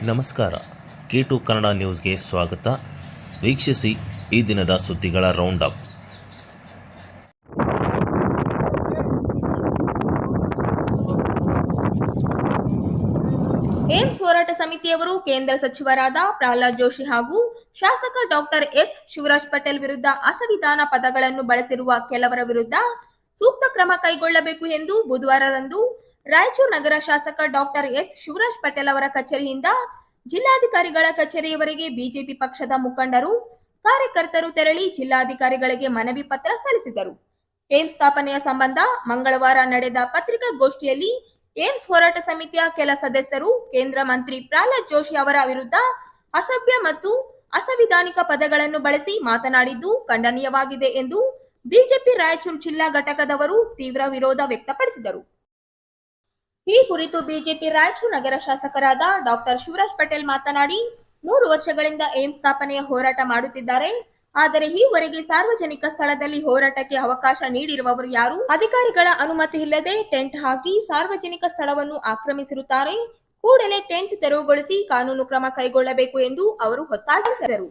ನಮಸ್ಕಾರ. K2 ಕನ್ನಡ ನ್ಯೂಸ್ಗೆ ಸ್ವಾಗತ. ವೀಕ್ಷಿಸಿ ಈ ದಿನದ ಸುದ್ದಿಗಳ ರೌಂಡ್ ಅಪ್. ಏಮ್ಸ್ ಹೋರಾಟ ಸಮಿತಿಯವರು ಕೇಂದ್ರ ಸಚಿವರಾದ ಪ್ರಹ್ಲಾದ್ ಜೋಶಿ ಹಾಗೂ ಶಾಸಕ ಡಾಕ್ಟರ್ ಎಸ್ ಶಿವರಾಜ್ ಪಟೇಲ್ ವಿರುದ್ಧ ಅಸಂವಿಧಾನ ಪದಗಳನ್ನು ಬಳಸಿರುವ ಕೆಲವರ ವಿರುದ್ಧ ಸೂಕ್ತ ಕ್ರಮ ಕೈಗೊಳ್ಳಬೇಕು ಎಂದು ಬುಧವಾರದಂದು ರಾಯಚೂರು ನಗರ ಶಾಸಕ ಡಾಕ್ಟರ್ ಎಸ್ ಶಿವರಾಜ್ ಪಟೇಲ್ ಅವರ ಕಚೇರಿಯಿಂದ ಜಿಲ್ಲಾಧಿಕಾರಿಗಳ ಕಚೇರಿಯವರೆಗೆ ಬಿಜೆಪಿ ಪಕ್ಷದ ಮುಖಂಡರು ಕಾರ್ಯಕರ್ತರು ತೆರಳಿ ಜಿಲ್ಲಾಧಿಕಾರಿಗಳಿಗೆ ಮನವಿ ಪತ್ರ ಸಲ್ಲಿಸಿದರು. ಏಮ್ಸ್ ಸ್ಥಾಪನೆಯ ಸಂಬಂಧ ಮಂಗಳವಾರ ನಡೆದ ಪತ್ರಿಕಾಗೋಷ್ಠಿಯಲ್ಲಿ ಏಮ್ಸ್ ಹೋರಾಟ ಸಮಿತಿಯ ಕೆಲ ಸದಸ್ಯರು ಕೇಂದ್ರ ಮಂತ್ರಿ ಪ್ರಹ್ಲಾದ್ ಜೋಶಿ ಅವರ ವಿರುದ್ಧ ಅಸಭ್ಯ ಮತ್ತು ಅಸಂವಿಧಾನಿಕ ಪದಗಳನ್ನು ಬಳಸಿ ಮಾತನಾಡಿದ್ದು ಖಂಡನೀಯವಾಗಿದೆ ಎಂದು ಬಿಜೆಪಿ ರಾಯಚೂರು ಜಿಲ್ಲಾ ಘಟಕದವರು ತೀವ್ರ ವಿರೋಧ ವ್ಯಕ್ತಪಡಿಸಿದರು. ಈ ಕುರಿತು ಬಿಜೆಪಿ ರಾಯಚೂರು ನಗರ ಶಾಸಕರಾದ ಡಾಕ್ಟರ್ ಶಿವರಾಜ್ ಪಟೇಲ್ ಮಾತನಾಡಿ 3 ವರ್ಷಗಳಿಂದ ಏಮ್ಸ್ ಸ್ಥಾಪನೆಯ ಹೋರಾಟ ಮಾಡುತ್ತಿದ್ದಾರೆ. ಆದರೆ ಈವರೆಗೆ ಸಾರ್ವಜನಿಕ ಸ್ಥಳದಲ್ಲಿ ಹೋರಾಟಕ್ಕೆ ಅವಕಾಶ ನೀಡಿರುವವರು ಯಾರು? ಅಧಿಕಾರಿಗಳ ಅನುಮತಿ ಇಲ್ಲದೆ ಟೆಂಟ್ ಹಾಕಿ ಸಾರ್ವಜನಿಕ ಸ್ಥಳವನ್ನು ಆಕ್ರಮಿಸಿರುತ್ತಾರೆ. ಕೂಡಲೇ ಟೆಂಟ್ ತೆರವುಗೊಳಿಸಿ ಕಾನೂನು ಕ್ರಮ ಕೈಗೊಳ್ಳಬೇಕು ಎಂದು ಅವರು ಒತ್ತಾಯಿಸಿದರು.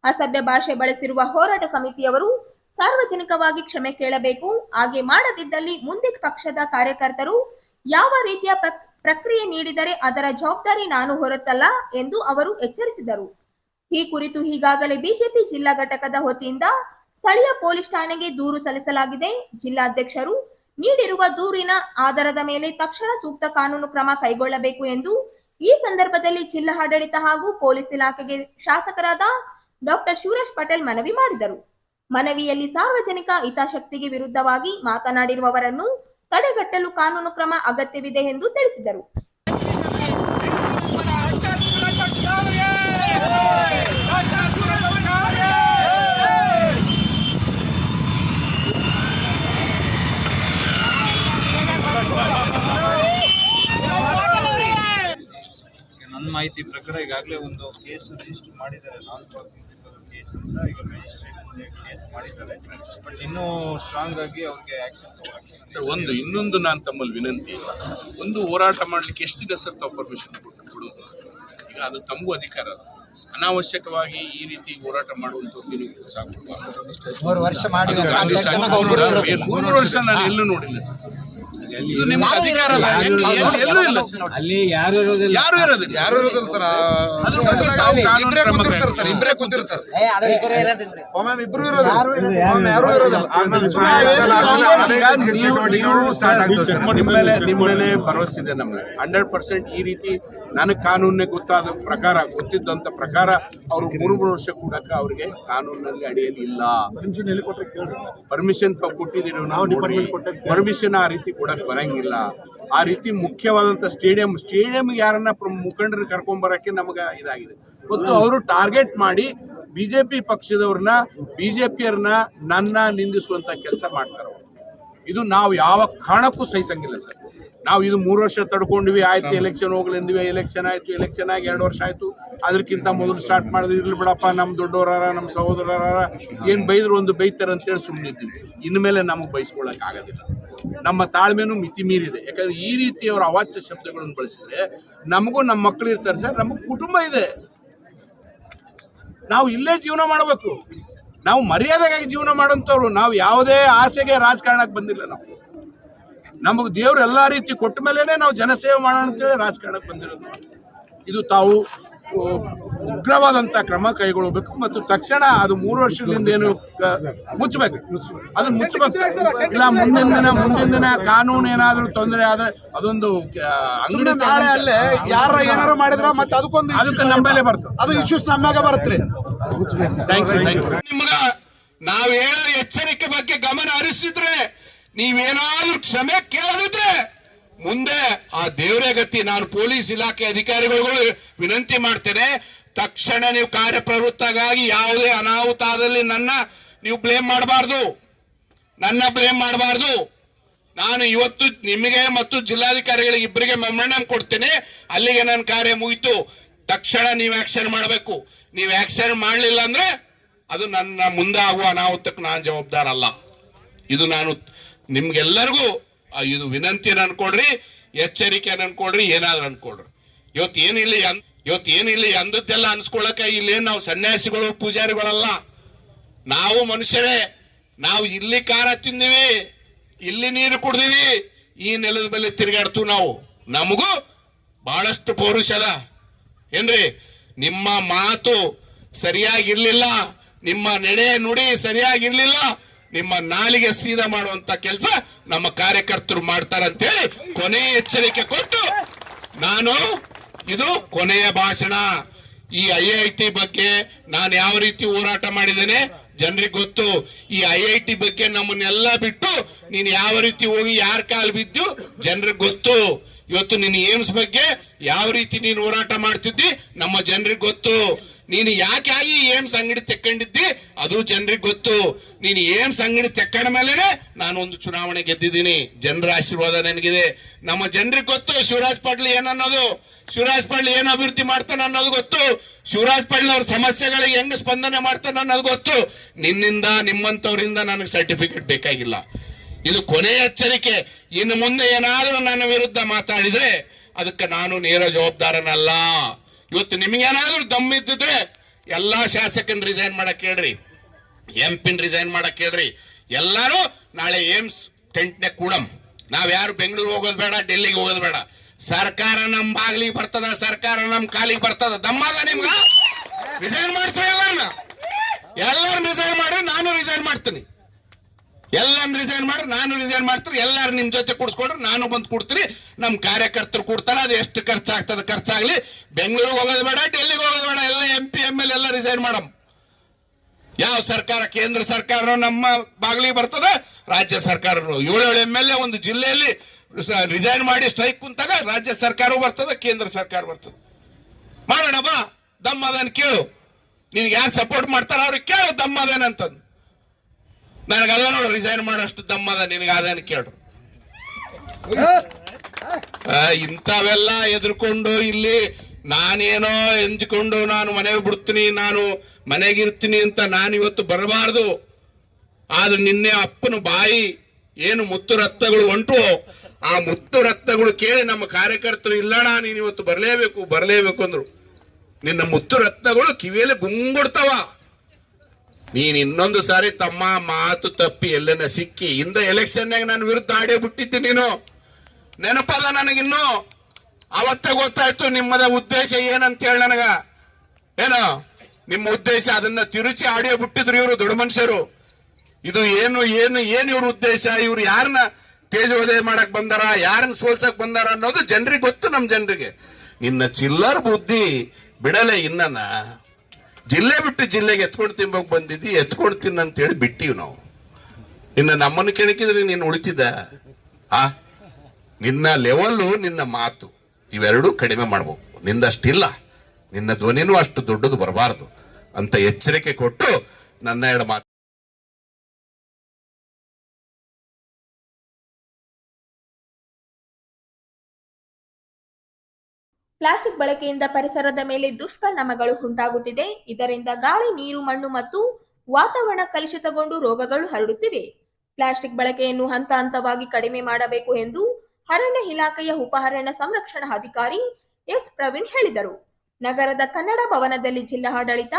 ಅಸಭ್ಯ ಭಾಷೆ ಬಳಸಿರುವ ಹೋರಾಟ ಸಮಿತಿಯವರು ಸಾರ್ವಜನಿಕವಾಗಿ ಕ್ಷಮೆ ಕೇಳಬೇಕು. ಹಾಗೆ ಮಾಡದಿದ್ದಲ್ಲಿ ಮುಂದೆ ಪಕ್ಷದ ಕಾರ್ಯಕರ್ತರು ಯಾವ ರೀತಿಯ ಪ್ರಕ್ರಿಯೆ ನೀಡಿದರೆ ಅದರ ಜವಾಬ್ದಾರಿ ನಾನು ಹೊರತಲ್ಲ ಎಂದು ಅವರು ಎಚ್ಚರಿಸಿದರು. ಈ ಕುರಿತು ಈಗಾಗಲೇ ಬಿಜೆಪಿ ಜಿಲ್ಲಾ ಘಟಕದ ವತಿಯಿಂದ ಸ್ಥಳೀಯ ಪೊಲೀಸ್ ಠಾಣೆಗೆ ದೂರು ಸಲ್ಲಿಸಲಾಗಿದೆ. ಜಿಲ್ಲಾಧ್ಯಕ್ಷರು ನೀಡಿರುವ ದೂರಿನ ಆಧಾರದ ಮೇಲೆ ತಕ್ಷಣ ಸೂಕ್ತ ಕಾನೂನು ಕ್ರಮ ಕೈಗೊಳ್ಳಬೇಕು ಎಂದು ಈ ಸಂದರ್ಭದಲ್ಲಿ ಜಿಲ್ಲಾ ಆಡಳಿತ ಹಾಗೂ ಪೊಲೀಸ್ ಇಲಾಖೆಗೆ ಶಾಸಕರಾದ ಡಾಕ್ಟರ್ ಶಿವರಾಜ್ ಪಟೇಲ್ ಮನವಿ ಮಾಡಿದರು. ಮನವಿಯಲ್ಲಿ ಸಾರ್ವಜನಿಕ ಹಿತಾಸಕ್ತಿಗೆ ವಿರುದ್ಧವಾಗಿ ಮಾತನಾಡಿರುವವರನ್ನು ತಡೆಗಟ್ಟಲು ಕಾನೂನು ಕ್ರಮ ಅಗತ್ಯವಿದೆ ಎಂದು ತಿಳಿಸಿದರು. ನನ್ನ ಮಾಹಿತಿ ಪ್ರಕಾರ ಈಗಾಗಲೇ ಒಂದು ಕೇಸ್ ರಿಜಿಸ್ಟರ್ ಮಾಡಿದ್ದಾರೆ. ನಾನ್ ಕೇಸ್ ಅಂತ ಈಗ ಮ್ಯಾಜಿಸ್ಟ್ರೇಟ್ ಕೇಸ್ ಮಾಡಿದ್ದಾರೆ. ಬಟ್ ಇನ್ನೂ ಸ್ಟ್ರಾಂಗ್ ಆಗಿ ಅವ್ರಿಗೆ ಆ್ಯಕ್ಷನ್ ತಗೊಳ್ಳೋಕ್ಕೆ ಸರ್ ಇನ್ನೊಂದು ನಾನು ತಮ್ಮಲ್ಲಿ ವಿನಂತಿ, ಒಂದು ಹೋರಾಟ ಮಾಡಲಿಕ್ಕೆ ಎಷ್ಟು ದಿನ ಸರ್ ತಾವು ಪರ್ಮಿಷನ್ ಕೊಡೋದು? ಈಗ ಅದು ತಮಗೂ ಅಧಿಕಾರ. ಅನಾವಶ್ಯಕವಾಗಿ ಈ ರೀತಿ ಹೋರಾಟ ಮಾಡುವಂಥದ್ದು ನೀವು ಸಾಕು. 3 ವರ್ಷ ಮಾಡಿ 3 ವರ್ಷ ನಾನು ಎಲ್ಲೂ ನೋಡಿಲ್ಲ ಸರ್. ಇದು ನಿಮ್ಮ ಅಧಿಕಾರ ಅಲ್ಲ, ಎಲ್ಲೂ ಇಲ್ಲ ಸರ್. ಅಲ್ಲಿ ಯಾರು ಇರೋದಿಲ್ಲ ಸರ್. ಇಬ್ಬರೇ ಕೂತಿರ್ತಾರೆ. ನಿಮ್ಮಲ್ಲಿ ಭರವಸೆ ಇದೆ ನಮಗೆ 100%. ಈ ರೀತಿ ನನಗೆ ಕಾನೂನೇ ಗೊತ್ತಿದ್ದಂಥ ಪ್ರಕಾರ ಅವರು 3 ವರ್ಷ ಕೂಡಕ್ಕೆ ಅವರಿಗೆ ಕಾನೂನಿನಲ್ಲಿ ಅಡಿಯಲ್ಲಿ ಇಲ್ಲ. ಪರ್ಮಿಷನ್ ಕೊಟ್ಟಿದ್ದೀರಿ ನಾವು, ಪರ್ಮಿಷನ್ ಆ ರೀತಿ ಕೊಡಕ್ಕೆ ಬರಂಗಿಲ್ಲ. ಆ ರೀತಿ ಮುಖ್ಯವಾದಂಥ ಸ್ಟೇಡಿಯಂಗೆ ಯಾರನ್ನ ಮುಖಂಡರು ಕರ್ಕೊಂಡ್ಬರೋಕ್ಕೆ ನಮಗೆ ಇದಾಗಿದೆ. ಮತ್ತು ಅವರು ಟಾರ್ಗೆಟ್ ಮಾಡಿ ಬಿಜೆಪಿ ಪಕ್ಷದವ್ರನ್ನ, ಬಿಜೆಪಿಯವ್ರನ್ನ ನನ್ನ ನಿಂದಿಸುವಂಥ ಕೆಲಸ ಮಾಡ್ತಾರೆ. ಇದು ನಾವು ಯಾವ ಕಾರಣಕ್ಕೂ ಸಹಿಸಂಗಿಲ್ಲ ಸರ್. ನಾವು ಇದು 3 ವರ್ಷ ತಡ್ಕೊಂಡ್ವಿ, ಆಯ್ತು ಎಲೆಕ್ಷನ್ ಹೋಗ್ಲಿಂದ್ವಿ, ಎಲೆಕ್ಷನ್ ಆಯಿತು, ಎಲೆಕ್ಷನ್ ಆಗಿ 2 ವರ್ಷ ಆಯಿತು. ಅದಕ್ಕಿಂತ ಮೊದಲು ಸ್ಟಾರ್ಟ್ ಮಾಡಿದ್ವಿ, ಇರ್ಲಿ ಬಿಡಪ್ಪ ನಮ್ಮ ದೊಡ್ಡವರಾರ ನಮ್ಮ ಸಹೋದರರ ಏನು ಬೈದ್ರು ಒಂದು ಬೈತಾರೆ ಅಂತೇಳಿ ಸುಮ್ಮನಿದ್ವಿ. ಇನ್ಮೇಲೆ ನಮಗೆ ಬೈಸ್ಕೊಳ್ಳೋಕೆ ಆಗೋದಿಲ್ಲ. ನಮ್ಮ ತಾಳ್ಮೆನೂ ಮಿತಿ ಮೀರಿದೆ. ಯಾಕಂದರೆ ಈ ರೀತಿ ಅವರ ಅವಾಚ್ಯ ಶಬ್ದಗಳನ್ನು ಬಳಸಿದ್ರೆ ನಮಗೂ ನಮ್ಮ ಮಕ್ಕಳು ಇರ್ತಾರೆ ಸರ್, ನಮಗೆ ಕುಟುಂಬ ಇದೆ. ನಾವು ಇಲ್ಲೇ ಜೀವನ ಮಾಡಬೇಕು. ನಾವು ಮರ್ಯಾದೆಗಾಗಿ ಜೀವನ ಮಾಡೋಂಥವ್ರು. ನಾವು ಯಾವುದೇ ಆಸೆಗೆ ರಾಜಕಾರಣಕ್ಕೆ ಬಂದಿಲ್ಲ. ನಮಗೆ ದೇವರು ಎಲ್ಲ ರೀತಿ ಕೊಟ್ಟ ಮೇಲೇ ನಾವು ಜನಸೇವೆ ಮಾಡೋಣ ಅಂತೇಳಿ ರಾಜಕಾರಣಕ್ಕೆ ಬಂದಿರೋದು. ಇದು ತಾವು ಉಗ್ರವಾದಂಥ ಕ್ರಮ ಕೈಗೊಳ್ಳಬೇಕು ಮತ್ತು ತಕ್ಷಣ ಅದು 3 ವರ್ಷದಿಂದ ಏನು ಮುಚ್ಚಬೇಕು, ಅದನ್ನು ಮುಚ್ಚಬೇಕು. ಇಲ್ಲ ಮುಂದಿನ ದಿನ ಕಾನೂನು ಏನಾದರೂ ತೊಂದರೆ ಆದರೆ ಅದೊಂದು ಅಂಗಡಿ ಏನಾರು ಮಾಡಿದ್ರ ಮತ್ತೆ ಅದಕ್ಕೆ ನಮ್ಮಲ್ಲೇ ಬರ್ತದೆ, ಅದು ಇಶ್ಯೂಸ್ ನಮ್ಮಾಗ ಬರುತ್ತೆ. Thank you. ನಿಮ್ಗೆ ನಾವು ಹೇಳೋ ಎಚ್ಚರಿಕೆ ಬಗ್ಗೆ ಗಮನ ಹರಿಸಿದ್ರೆ, ನೀವೇನಾದ್ರೂ ಕ್ಷಮೆ ಕೇಳದಿದ್ರೆ ಮುಂದೆ ಆ ದೇವರೇ ಗತಿ. ನಾನು ಪೊಲೀಸ್ ಇಲಾಖೆ ಅಧಿಕಾರಿಗಳು ವಿನಂತಿ ಮಾಡ್ತೇನೆ, ತಕ್ಷಣ ನೀವು ಕಾರ್ಯಪ್ರವೃತ್ತಗಾಗಿ ಯಾವುದೇ ಅನಾಹುತ ಆದಲ್ಲಿ ನೀವು ಬ್ಲೇಮ್ ಮಾಡಬಾರ್ದು, ನನ್ನ ಬ್ಲೇಮ್ ಮಾಡಬಾರ್ದು. ನಾನು ಇವತ್ತು ನಿಮಗೆ ಮತ್ತು ಜಿಲ್ಲಾಧಿಕಾರಿಗಳಿಗೆ ಇಬ್ಬರಿಗೆ ಮೆಮೊರಂಡಮ್ ಕೊಡ್ತೇನೆ. ಅಲ್ಲಿಗೆ ನನ್ನ ಕಾರ್ಯ ಮುಗಿತು. ತಕ್ಷಣ ನೀವು ಆಕ್ಷನ್ ಮಾಡಬೇಕು. ನೀವು ಆಕ್ಷನ್ ಮಾಡಲಿಲ್ಲ ಅಂದ್ರೆ ಅದು ನನ್ನ ಮುಂದೆ ಆಗುವ ಅನಾಹುತಕ್ಕೆ ನಾನು ಜವಾಬ್ದಾರ ಅಲ್ಲ. ಇದು ನಾನು ನಿಮ್ಗೆಲ್ಲರಿಗೂ ಇದು ವಿನಂತಿಯನ್ನು ಅನ್ಕೊಳ್ರಿ, ಎಚ್ಚರಿಕೆಯನ್ನು ಅನ್ಕೊಳ್ರಿ, ಏನಾದ್ರೂ ಅನ್ಕೊಳ್ರಿ. ಇವತ್ತು ಏನಿಲ್ಲ, ಇವತ್ತು ಏನಿಲ್ಲ ಅಂದದ್ದೆಲ್ಲ ಅನ್ಸ್ಕೊಳಕ ಇಲ್ಲೇನು ನಾವು ಸನ್ಯಾಸಿಗಳು ಪೂಜಾರಿಗಳಲ್ಲ, ನಾವು ಮನುಷ್ಯರೇ. ನಾವು ಇಲ್ಲಿ ಖಾರ ತಿಂದಿವಿ, ಇಲ್ಲಿ ನೀರು ಕುಡ್ದಿವಿ, ಈ ನೆಲದ ಮೇಲೆ ತಿರುಗಾಡ್ತು. ನಾವು ನಮಗೂ ಬಹಳಷ್ಟು ಪೌರುಷದ ಏನ್ರಿ. ನಿಮ್ಮ ಮಾತು ಸರಿಯಾಗಿರ್ಲಿಲ್ಲ, ನಿಮ್ಮ ನಡೆ ನುಡಿ ಸರಿಯಾಗಿರ್ಲಿಲ್ಲ, ನಿಮ್ಮ ನಾಲಿಗೆ ಸೀದಾ ಮಾಡುವಂತ ಕೆಲಸ ನಮ್ಮ ಕಾರ್ಯಕರ್ತರು ಮಾಡ್ತಾರಂತೇಳಿ ಕೊನೆಯ ಎಚ್ಚರಿಕೆ ಕೊಟ್ಟು ನಾನು ಇದು ಕೊನೆಯ ಭಾಷಣ. ಈ IIT ಬಗ್ಗೆ ನಾನು ಯಾವ ರೀತಿ ಹೋರಾಟ ಮಾಡಿದ್ದೇನೆ ಜನರಿಗೆ ಗೊತ್ತು. ಈ IIT ಬಗ್ಗೆ ನಮ್ಮನ್ನೆಲ್ಲ ಬಿಟ್ಟು ನೀನು ಯಾವ ರೀತಿ ಹೋಗಿ ಯಾರ ಕಾಲು ಬಿದ್ದು ಜನರಿಗೆ ಗೊತ್ತು. ಇವತ್ತು ನೀನು ಏಮ್ಸ್ ಬಗ್ಗೆ ಯಾವ ರೀತಿ ನೀನು ಹೋರಾಟ ಮಾಡ್ತಿದ್ದಿ ನಮ್ಮ ಜನರಿಗೆ ಗೊತ್ತು. ನೀನು ಯಾಕೆ ಆಗಿ ಏಮ್ಸ್ ಅಂಗಡಿ ತೆಕ್ಕೊಂಡಿದ್ದಿ ಅದು ಜನರಿಗೆ ಗೊತ್ತು. ನೀನು ಏಮ್ಸ್ ಅಂಗಡಿ ತೆಕ್ಕೊಂಡ ಮೇಲೆನೆ ನಾನು ಒಂದು ಚುನಾವಣೆ ಗೆದ್ದಿದ್ದೀನಿ. ಜನರ ಆಶೀರ್ವಾದ ನನಗಿದೆ. ನಮ್ಮ ಜನರಿಗೆ ಗೊತ್ತು ಶಿವರಾಜ್ ಪಾಟೀಲ್ ಏನನ್ನೋದು, ಶಿವರಾಜ್ ಪಾಟೀಲ್ ಏನು ಅಭಿವೃದ್ಧಿ ಮಾಡ್ತಾನೆ ಅನ್ನೋದು ಗೊತ್ತು. ಶಿವರಾಜ್ ಪಾಟೀಲ್ ಅವ್ರ ಸಮಸ್ಯೆಗಳಿಗೆ ಹೆಂಗ್ ಸ್ಪಂದನೆ ಮಾಡ್ತಾನೆ ಅನ್ನೋದು ಗೊತ್ತು. ನಿನ್ನಿಂದ ನಿಮ್ಮಂತವರಿಂದ ನನಗೆ ಸರ್ಟಿಫಿಕೇಟ್ ಬೇಕಾಗಿಲ್ಲ. ಇದು ಕೊನೆಯ ಎಚ್ಚರಿಕೆ. ಇನ್ನು ಮುಂದೆ ಏನಾದರೂ ನನ್ನ ವಿರುದ್ಧ ಮಾತಾಡಿದ್ರೆ ಅದಕ್ಕೆ ನಾನು ನೇರ ಜವಾಬ್ದಾರನಲ್ಲ. ಇವತ್ತು ನಿಮಗೇನಾದ್ರೂ ದಮ್ಮಿದ್ದಿದ್ರೆ ಎಲ್ಲಾ ಶಾಸಕನ್ ರಿಸೈನ್ ಮಾಡಕ್ ಹೇಳ್ರಿ, MP ರಿಸೈನ್ ಮಾಡಕ್ ಹೇಳ್ರಿ. ಎಲ್ಲಾರು ನಾಳೆ ಏಮ್ಸ್ ಟೆಂಟ್ನೆ ಕೂಡಮ್. ನಾವ್ ಯಾರು ಬೆಂಗಳೂರು ಹೋಗೋದು ಬೇಡ, ಡೆಲ್ಲಿಗೆ ಹೋಗೋದು ಬೇಡ. ಸರ್ಕಾರ ನಮ್ ಬಾಗ್ಲಿಗೆ ಬರ್ತದ, ಸರ್ಕಾರ ನಮ್ ಕಾಲಿಗೆ ಬರ್ತದ. ದಮ್ಮದ ನಿಮ್ಗ ರಿಸೈನ್ ಮಾಡ್ಸಿ. ಎಲ್ಲಾರು ರಿಸೈನ್ ಮಾಡಿ, ನಾನು ರಿಸೈನ್ ಮಾಡ್ತೀನಿ. ಎಲ್ಲಾರು ರಿಸೈನ್ ಮಾಡಿ, ನಾನು ರಿಸೈನ್ ಮಾಡ್ತೀನಿ. ಎಲ್ಲಾರು ನಿಮ್ ಜೊತೆ ಕೂಡಿಸ್ಕೊಂಡ್ರೆ ನಾನು ಬಂದು ಕೊಡ್ತೀನಿ, ನಮ್ ಕಾರ್ಯಕರ್ತರು ಕೊಡ್ತಾರೆ. ಅದು ಎಷ್ಟು ಖರ್ಚಾಗ್ತದೆ ಖರ್ಚಾಗ್ಲಿ. ಬೆಂಗಳೂರಿಗೆ ಹೋಗೋದು ಬೇಡ, ಡೆಲ್ಲಿಗೆ ಹೋಗೋದು ಬೇಡ. ಎಲ್ಲ MP ML ಎಲ್ಲ ರಿಸೈನ್ ಮಾಡಮ್. ಯಾವ ಸರ್ಕಾರ, ಕೇಂದ್ರ ಸರ್ಕಾರ ನಮ್ಮ ಬಾಗಿಲಿಗೆ ಬರ್ತದೆ, ರಾಜ್ಯ ಸರ್ಕಾರ 7 MLA ಒಂದು ಜಿಲ್ಲೆಯಲ್ಲಿ ರಿಸೈನ್ ಮಾಡಿ ಸ್ಟ್ರೈಕ್ ಕುಂತಾಗ ರಾಜ್ಯ ಸರ್ಕಾರ ಬರ್ತದೆ, ಕೇಂದ್ರ ಸರ್ಕಾರ ಬರ್ತದೆ. ಮಾಡೋಣ ಬಾ, ದಮ್ಮದನ್ ಕೇಳು. ನಿನ್ಗೆ ಯಾರು ಸಪೋರ್ಟ್ ಮಾಡ್ತಾರ ಅವ್ರಿಗೆ ಕೇಳು ದಮ್ಮದೇನಂತಂದು. ನನಗೆ ಅದ ನೋಡು, ರಿಸೈನ್ ಮಾಡೋಷ್ಟು ದಮ್ಮದ ನಿನಗೆ ಅದೇನು ಕೇಳು. ಇಂಥವೆಲ್ಲ ಎದುರ್ಕೊಂಡು ಇಲ್ಲಿ ನಾನೇನೋ ಎಂಜಿಕೊಂಡು ನಾನು ಮನೆಗೆ ಬಿಡ್ತೀನಿ, ನಾನು ಮನೆಗಿರ್ತೀನಿ ಅಂತ ನಾನು ಇವತ್ತು ಬರಬಾರ್ದು. ಆದ್ರೆ ನಿನ್ನೆ ಅಪ್ಪನ ಬಾಯಿ ಏನು ಮುತ್ತು ರಕ್ತಗಳು ಹೊಂಟು, ಆ ಮುತ್ತು ರಕ್ತಗಳು ಕೇಳಿ ನಮ್ಮ ಕಾರ್ಯಕರ್ತರು ಇಲ್ಲಣ್ಣ ನೀನು ಇವತ್ತು ಬರಲೇಬೇಕು ಅಂದ್ರು. ನಿನ್ನ ಮುತ್ತು ರಕ್ತಗಳು ಕಿವಿಯಲ್ಲಿ ಗುಂಗೊಡ್ತಾವ. ನೀನ್ ಇನ್ನೊಂದು ಸಾರಿ ತಮ್ಮ ಮಾತು ತಪ್ಪಿ ಎಲ್ಲನ ಸಿಕ್ಕಿ ಇಂದ ಎಲೆಕ್ಷನ್ನಾಗ ನಾನು ವಿರುದ್ಧ ಆಡೇ ಬಿಟ್ಟಿದ್ದೆ. ನೀನು ನೆನಪದ ನನಗಿನ್ನು. ಅವತ್ತೇ ಗೊತ್ತಾಯ್ತು ನಿಮ್ಮದ ಉದ್ದೇಶ ಏನಂತ ಹೇಳಿ ನನಗ. ಏನೋ ನಿಮ್ಮ ಉದ್ದೇಶ, ಅದನ್ನ ತಿರುಚಿ ಆಡಿಯೋ ಬಿಟ್ಟಿದ್ರು ಇವರು ದೊಡ್ಡ ಮನುಷ್ಯರು. ಇದು ಏನು ಇವ್ರ ಉದ್ದೇಶ, ಇವ್ರು ಯಾರನ್ನ ತೇಜೋದಯ ಮಾಡಕ್ ಬಂದಾರ, ಯಾರನ್ನ ಸೋಲ್ಸಕ್ ಬಂದಾರ ಅನ್ನೋದು ಜನರಿಗೆ ಗೊತ್ತು. ನಮ್ ಜನರಿಗೆ ನಿನ್ನ ಚಿಲ್ಲರ್ ಬುದ್ಧಿ ಬಿಡಲೆ. ಇನ್ನನ ಜಿಲ್ಲೆ ಬಿಟ್ಟು ಜಿಲ್ಲೆಗೆ ಎತ್ಕೊಂಡು ತಿಂಬಕ್ ಬಂದಿದ್ದಿ, ಎತ್ಕೊಂಡು ತಿನ್ನಂತೇಳಿ ಬಿಟ್ಟಿವ್ ನಾವು. ಇನ್ನು ನಮ್ಮನ್ನು ಕೆಣಕಿದ್ರೆ ನೀನು ಉಳಿತಿದ್ದ? ನಿನ್ನ ಲೆವೆಲ್ಲು, ನಿನ್ನ ಮಾತು ಇವೆರಡೂ ಕಡಿಮೆ ಮಾಡ್ಬೇಕು. ನಿಂದಷ್ಟಿಲ್ಲ, ನಿನ್ನ ಧ್ವನಿನೂ ಅಷ್ಟು ದೊಡ್ಡದು ಬರಬಾರದು ಅಂತ ಎಚ್ಚರಿಕೆ ಕೊಟ್ಟು ನನ್ನ 2 ಮಾತು. ಪ್ಲಾಸ್ಟಿಕ್ ಬಳಕೆಯಿಂದ ಪರಿಸರದ ಮೇಲೆ ದುಷ್ಪರಿಣಾಮಗಳು ಉಂಟಾಗುತ್ತಿದೆ. ಇದರಿಂದ ಗಾಳಿ, ನೀರು, ಮಣ್ಣು ಮತ್ತು ವಾತಾವರಣ ಕಲುಷಿತಗೊಂಡು ರೋಗಗಳು ಹರಡುತ್ತಿವೆ. ಪ್ಲಾಸ್ಟಿಕ್ ಬಳಕೆಯನ್ನು ಹಂತ ಹಂತವಾಗಿ ಕಡಿಮೆ ಮಾಡಬೇಕು ಎಂದು ಅರಣ್ಯ ಇಲಾಖೆಯ ಉಪ ಅರಣ್ಯ ಸಂರಕ್ಷಣಾ ಅಧಿಕಾರಿ ಎಸ್ ಪ್ರವೀಣ್ ಹೇಳಿದರು. ನಗರದ ಕನ್ನಡ ಭವನದಲ್ಲಿ ಜಿಲ್ಲಾ ಆಡಳಿತ,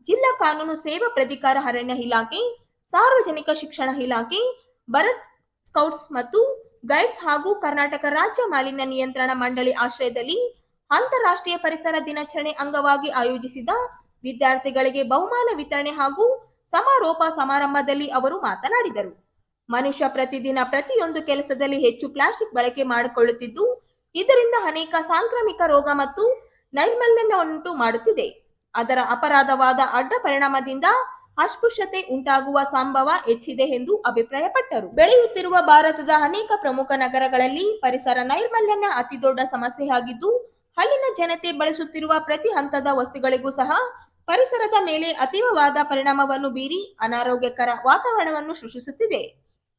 ಜಿಲ್ಲಾ ಕಾನೂನು ಸೇವಾ ಪ್ರಾಧಿಕಾರ, ಅರಣ್ಯ ಇಲಾಖೆ, ಸಾರ್ವಜನಿಕ ಶಿಕ್ಷಣ ಇಲಾಖೆ, ಭಾರತ್ ಸ್ಕೌಟ್ಸ್ ಮತ್ತು ಗೈಡ್ಸ್ ಹಾಗೂ ಕರ್ನಾಟಕ ರಾಜ್ಯ ಮಾಲಿನ್ಯ ನಿಯಂತ್ರಣ ಮಂಡಳಿ ಆಶ್ರಯದಲ್ಲಿ ಅಂತಾರಾಷ್ಟ್ರೀಯ ಪರಿಸರ ದಿನಾಚರಣೆ ಅಂಗವಾಗಿ ಆಯೋಜಿಸಿದ ವಿದ್ಯಾರ್ಥಿಗಳಿಗೆ ಬಹುಮಾನ ವಿತರಣೆ ಹಾಗೂ ಸಮಾರೋಪ ಸಮಾರಂಭದಲ್ಲಿ ಅವರು ಮಾತನಾಡಿದರು. ಮನುಷ್ಯ ಪ್ರತಿದಿನ ಪ್ರತಿಯೊಂದು ಕೆಲಸದಲ್ಲಿ ಹೆಚ್ಚು ಪ್ಲಾಸ್ಟಿಕ್ ಬಳಕೆ ಮಾಡಿಕೊಳ್ಳುತ್ತಿದ್ದು, ಇದರಿಂದ ಅನೇಕ ಸಾಂಕ್ರಾಮಿಕ ರೋಗ ಮತ್ತು ನೈರ್ಮಲ್ಯವನ್ನುಂಟು ಮಾಡುತ್ತಿದೆ. ಅದರ ಅಪರಾಧವಾದ ಅಡ್ಡ ಪರಿಣಾಮದಿಂದ ಅಸ್ಪೃಶ್ಯತೆ ಉಂಟಾಗುವ ಸಂಭವ ಹೆಚ್ಚಿದೆ ಎಂದು ಅಭಿಪ್ರಾಯಪಟ್ಟರು. ಬೆಳೆಯುತ್ತಿರುವ ಭಾರತದ ಅನೇಕ ಪ್ರಮುಖ ನಗರಗಳಲ್ಲಿ ಪರಿಸರ ನೈರ್ಮಲ್ಯ ಅತಿದೊಡ್ಡ ಸಮಸ್ಯೆಯಾಗಿದ್ದು, ಅಲ್ಲಿನ ಜನತೆ ಬಳಸುತ್ತಿರುವ ಪ್ರತಿ ಹಂತದ ವಸ್ತುಗಳಿಗೂ ಸಹ ಪರಿಸರದ ಮೇಲೆ ಅತೀವವಾದ ಪರಿಣಾಮವನ್ನು ಬೀರಿ ಅನಾರೋಗ್ಯಕರ ವಾತಾವರಣವನ್ನು ಸೃಷ್ಟಿಸುತ್ತಿದೆ.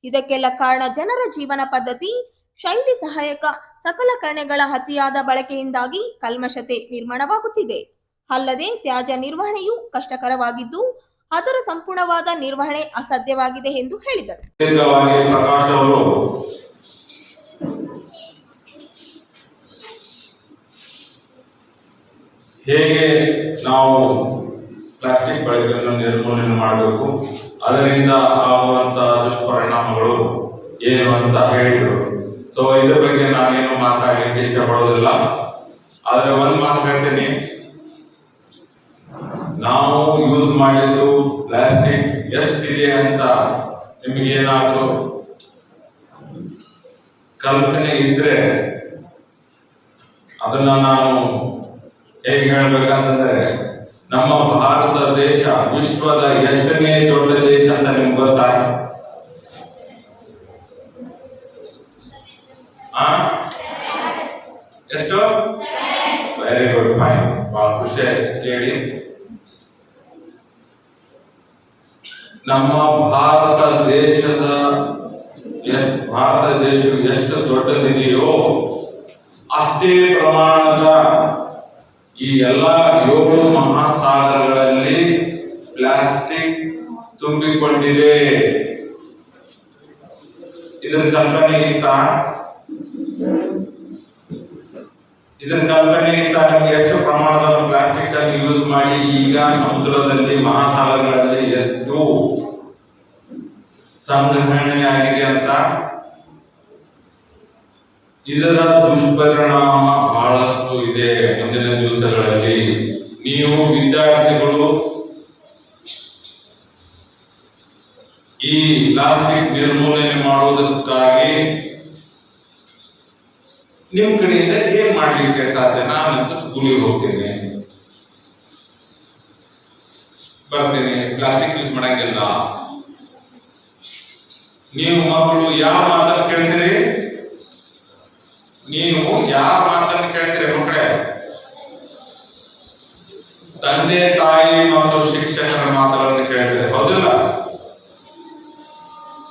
ಇದಕ್ಕೆಲ್ಲ ಕಾರಣ ಜನರ ಜೀವನ ಪದ್ಧತಿ, ಶೈಲಿ, ಸಹಾಯಕ ಸಲಕರಣೆಗಳ ಅತಿಯಾದ ಬಳಕೆಯಿಂದಾಗಿ ಕಲ್ಮಶತೆ ನಿರ್ಮಾಣವಾಗುತ್ತಿದೆ. ಅಲ್ಲದೆ ತ್ಯಾಜ್ಯ ನಿರ್ವಹಣೆಯು ಕಷ್ಟಕರವಾಗಿದ್ದು, ಅದರ ಸಂಪೂರ್ಣವಾದ ನಿರ್ವಹಣೆ ಅಸಾಧ್ಯವಾಗಿದೆ ಎಂದು ಹೇಳಿದರು. ಹೇಗೆ ನಾವು ಪ್ಲಾಸ್ಟಿಕ್ ಬಳಕೆಯನ್ನು ನಿರ್ಮೂಲನೆ ಮಾಡಬೇಕು, ಅದರಿಂದ ಆಗುವಂತಹ ದುಷ್ಪರಿಣಾಮಗಳು ಏನು ಅಂತ ಹೇಳಿದರು. ಸೊ ಇದ್ರ ಬಗ್ಗೆ ನಾನೇನು ಮಾತಾಡಲಿಕ್ಕೆ ಇಚ್ಛೆ ಪಡೋದಿಲ್ಲ. ಆದರೆ ಒಂದು ಮಾತು ಹೇಳ್ತೀನಿ, ನಾವು ಯೂಸ್ ಮಾಡಿದ್ದು ಪ್ಲಾಸ್ಟಿಕ್ ಎಷ್ಟಿದೆ ಅಂತ ನಿಮಗೇನಾದರೂ ಕಲ್ಪನೆ ಇದ್ರೆ ಅದನ್ನ ನಾನು ಹೇಗೆ ಹೇಳ್ಬೇಕಂತಂದ್ರೆ, ನಮ್ಮ ಭಾರತ ದೇಶ ವಿಶ್ವದ ಎಷ್ಟನೇ ದೊಡ್ಡ ದೇಶ ಅಂತ ನಿಮ್ಗೆ ಗೊತ್ತಾ? ಎಷ್ಟು? Very good, fine. ಬಹಳ ಖುಷಿ ಆಯ್ತು ಕೇಳಿ. ನಮ್ಮ ಭಾರತ ದೇಶವು ಎಷ್ಟು ದೊಡ್ಡದಿದೆಯೋ ಅಷ್ಟೇ ಪ್ರಮಾಣದ ಈ ಎಲ್ಲ 7 ಮಹಾಸಾಗರಗಳಲ್ಲಿ ಪ್ಲಾಸ್ಟಿಕ್ ತುಂಬಿಕೊಂಡಿದೆ. ಇದರ ಕಲ್ಪನೆ ಇತ್ತಾ ನಿಮ್ಗೆ ಎಷ್ಟು ಪ್ರಮಾಣದ ಪ್ಲಾಸ್ಟಿಕ್ ಅನ್ನು ಯೂಸ್ ಮಾಡಿ ಈಗ ಸಮುದ್ರದಲ್ಲಿ, ಮಹಾಸಾಗರಗಳಲ್ಲಿ ಎಷ್ಟು ಸಂಗ್ರಹಣೆ ಆಗಿದೆ ಅಂತ? ಇದರ ದುಷ್ಪರಿಣಾಮ ಬಹಳಷ್ಟು ಇದೆ. ಮುಂದಿನ ದಿವಸಗಳಲ್ಲಿ ನೀವು ವಿದ್ಯಾರ್ಥಿಗಳು ಈ ಪ್ಲಾಸ್ಟಿಕ್ ನಿರ್ಮೂಲನೆ ಮಾಡುವುದಕ್ಕಾಗಿ ನಿಮ್ ಕಡೆಯಿಂದ ಏನ್ ಮಾಡ್ಲಿಕ್ಕೆ ಸಾಧ್ಯ? ನಾನಂತೂ ಸ್ಕೂಲಿಗೆ ಹೋಗ್ತೇನೆ, ಬರ್ತೇನೆ, ಪ್ಲಾಸ್ಟಿಕ್ ಯೂಸ್ ಮಾಡಂಗಿಲ್ಲ. ನೀವು ಮಕ್ಕಳು ಯಾವ ಮಾತನ್ನು ಕೇಳ್ತೀರಿ? ಮಕ್ಕಳೇ? ತಂದೆ ತಾಯಿ ಮತ್ತು ಶಿಕ್ಷಕರ ಮಾತುಗಳನ್ನು ಕೇಳ್ತೀರಿ, ಹೌದಿಲ್ಲ?